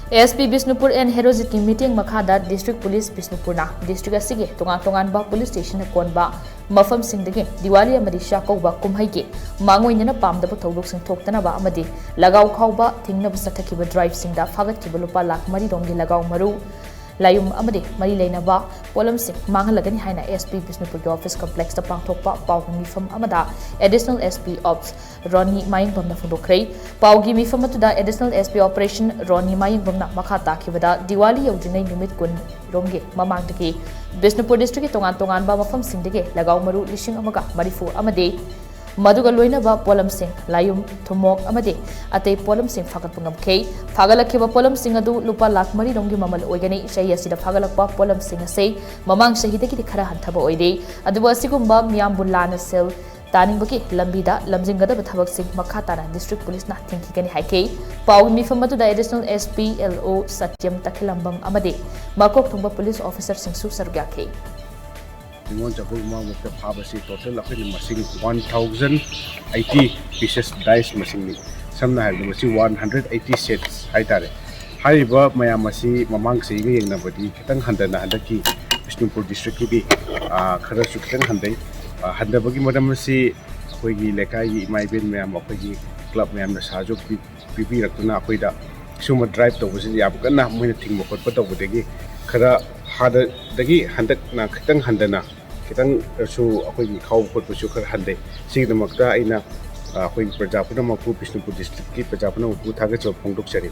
SP Bishnupur and Herojit ki meeting makhada District Police Bishnupur na District asige tongan ba police station konba mafam singdagi Diwali amadi shakauba kumhai ge mangoinana pamdaba thodok sing thoktana ba amadi lagau khauba thingna sathakiba drive singda Phagatpa Lupa Lakh mari romgi lagau maru layum amade mari leinaba polam sing mangalagani haina SP Bishnupur office complex ta pangthokpa pawgi mifam amada additional SP ops Ronnie Mayingbam na fudokhrei pawgi mifam atuda additional SP operation Ronnie Mayingbam na makha takhibada Diwali yaudrinai numit kun romge mamangdagi Bishnupur district ki tongan ba mafam singdege lagau maru lishing amaga marifu amade Maduga loinaba polam sing layum thumok amade atei polam sing Phagatpa Ngamkhre phagalakhiba polam sing adu Lupa Lakh mari romgi mamal oigani shahi asida phagalakpa polam sing ase mamang shahidagi khara hanthaba oide aduba sigumba miyambu lana sel taningba lambida lamjingada thabak sing makha tana district police na thinki gani haike paw mifam adu additional SP LO Satyam Takhilambam amade makok thumba police officer sing su sarga ke Ingon jago mau ke phabasi total akhir masing 1080 pieces dice masing ni samna hai masi 180 sets hai tare hai ba maya masi mamang sei ge yengna badi kitang handana handaki Bishnupur district ki khara su kitang handai handabagi madam si koi gi lekai gi mai ben maya ma koi gi club maya na sajo pi rakuna koi da suma drive to busi ya kana moina thing mo khot to budegi khara hada dagi handak na kitang handana kitang su akoi gi khaw khot bu su khar handai sigdamakta aina akoi Prajapuna mapu Bishnupur district ki Prajapuna mapu thaga chop phongdok chari